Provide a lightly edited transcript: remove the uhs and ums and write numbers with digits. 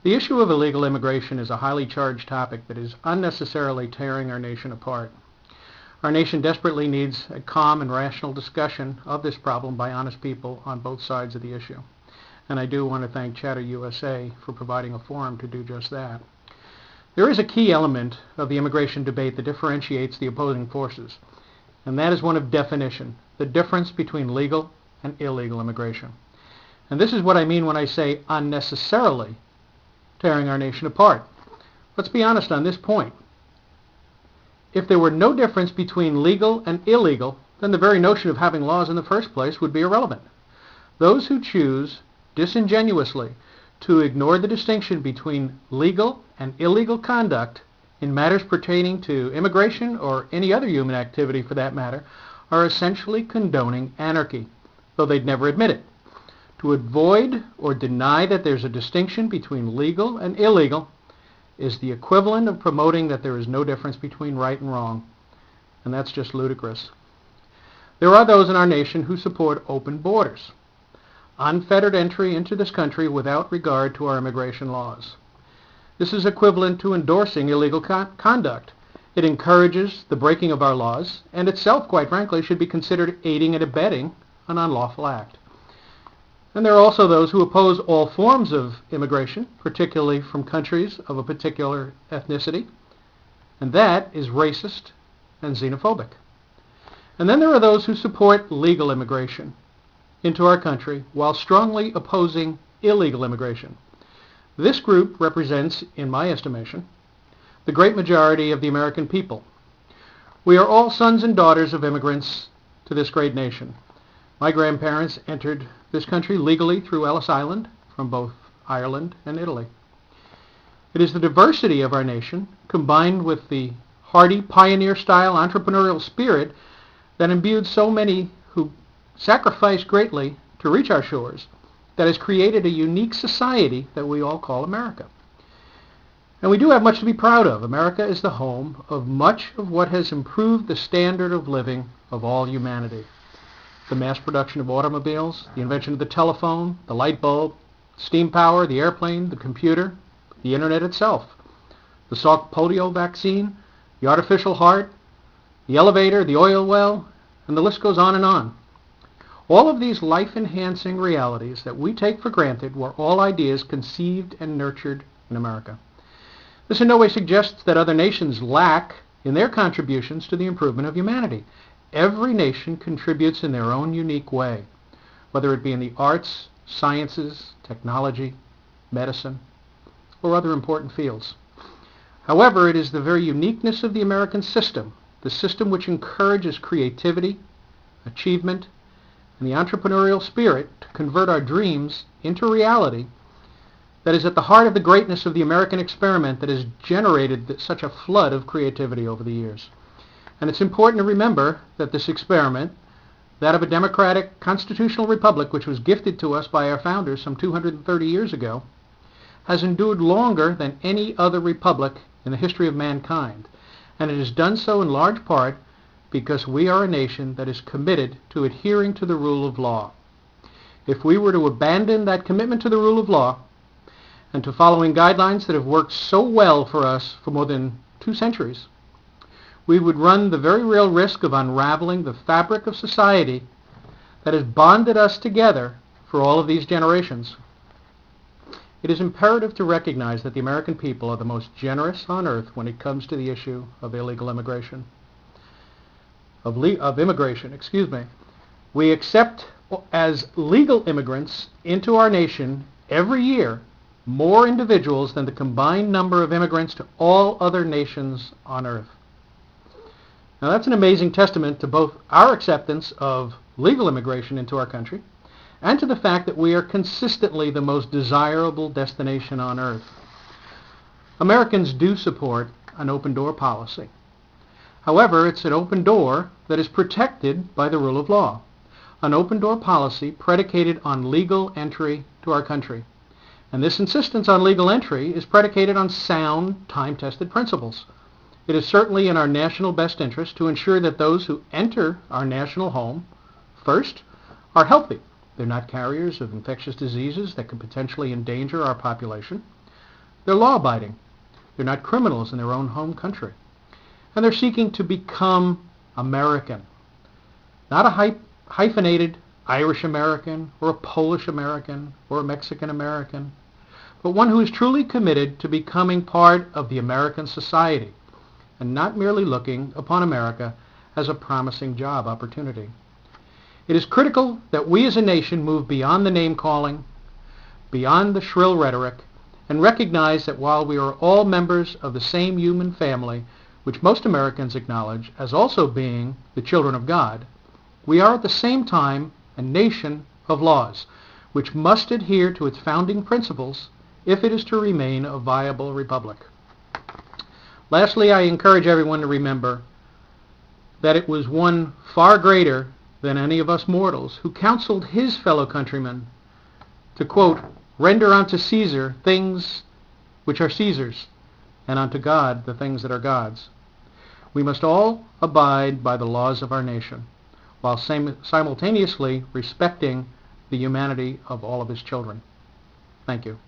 The issue of illegal immigration is a highly charged topic that is unnecessarily tearing our nation apart. Our nation desperately needs a calm and rational discussion of this problem by honest people on both sides of the issue. And I do want to thank Chatter USA for providing a forum to do just that. There is a key element of the immigration debate that differentiates the opposing forces, and that is one of definition, the difference between legal and illegal immigration. And this is what I mean when I say unnecessarily tearing our nation apart. Let's be honest on this point. If there were no difference between legal and illegal, then the very notion of having laws in the first place would be irrelevant. Those who choose disingenuously to ignore the distinction between legal and illegal conduct in matters pertaining to immigration or any other human activity for that matter are essentially condoning anarchy, though they'd never admit it. To avoid or deny that there's a distinction between legal and illegal is the equivalent of promoting that there is no difference between right and wrong, and that's just ludicrous. There are those in our nation who support open borders, unfettered entry into this country without regard to our immigration laws. This is equivalent to endorsing illegal conduct. It encourages the breaking of our laws, and itself, quite frankly, should be considered aiding and abetting an unlawful act. And there are also those who oppose all forms of immigration, particularly from countries of a particular ethnicity, and that is racist and xenophobic. And then there are those who support legal immigration into our country while strongly opposing illegal immigration. This group represents, in my estimation, the great majority of the American people. We are all sons and daughters of immigrants to this great nation. My grandparents entered this country legally through Ellis Island from both Ireland and Italy. It is the diversity of our nation, combined with the hardy pioneer-style entrepreneurial spirit that imbued so many who sacrificed greatly to reach our shores, that has created a unique society that we all call America. And we do have much to be proud of. America is the home of much of what has improved the standard of living of all humanity. The mass production of automobiles, the invention of the telephone, the light bulb, steam power, the airplane, the computer, the internet itself, the Salk polio vaccine, the artificial heart, the elevator, the oil well, and the list goes on and on. All of these life-enhancing realities that we take for granted were all ideas conceived and nurtured in America. This in no way suggests that other nations lack in their contributions to the improvement of humanity. Every nation contributes in their own unique way, whether it be in the arts, sciences, technology, medicine, or other important fields. However, it is the very uniqueness of the American system, the system which encourages creativity, achievement, and the entrepreneurial spirit to convert our dreams into reality, that is at the heart of the greatness of the American experiment that has generated such a flood of creativity over the years. And it's important to remember that this experiment, that of a democratic constitutional republic which was gifted to us by our founders some 230 years ago, has endured longer than any other republic in the history of mankind. And it has done so in large part because we are a nation that is committed to adhering to the rule of law. If we were to abandon that commitment to the rule of law and to following guidelines that have worked so well for us for more than 2 centuries, we would run the very real risk of unraveling the fabric of society that has bonded us together for all of these generations. It is imperative to recognize that the American people are the most generous on earth when it comes to the issue of illegal immigration. We accept as legal immigrants into our nation every year more individuals than the combined number of immigrants to all other nations on earth. Now that's an amazing testament to both our acceptance of legal immigration into our country and to the fact that we are consistently the most desirable destination on earth. Americans do support an open door policy. However, it's an open door that is protected by the rule of law. An open door policy predicated on legal entry to our country. And this insistence on legal entry is predicated on sound, time-tested principles. It is certainly in our national best interest to ensure that those who enter our national home, first, are healthy. They're not carriers of infectious diseases that could potentially endanger our population. They're law-abiding. They're not criminals in their own home country. And they're seeking to become American. Not a hyphenated Irish American or a Polish American or a Mexican American, but one who is truly committed to becoming part of the American society and not merely looking upon America as a promising job opportunity. It is critical that we as a nation move beyond the name-calling, beyond the shrill rhetoric, and recognize that while we are all members of the same human family, which most Americans acknowledge as also being the children of God, we are at the same time a nation of laws, which must adhere to its founding principles if it is to remain a viable republic. Lastly, I encourage everyone to remember that it was one far greater than any of us mortals who counseled his fellow countrymen to, quote, render unto Caesar things which are Caesar's, and unto God the things that are God's. We must all abide by the laws of our nation, while simultaneously respecting the humanity of all of his children. Thank you.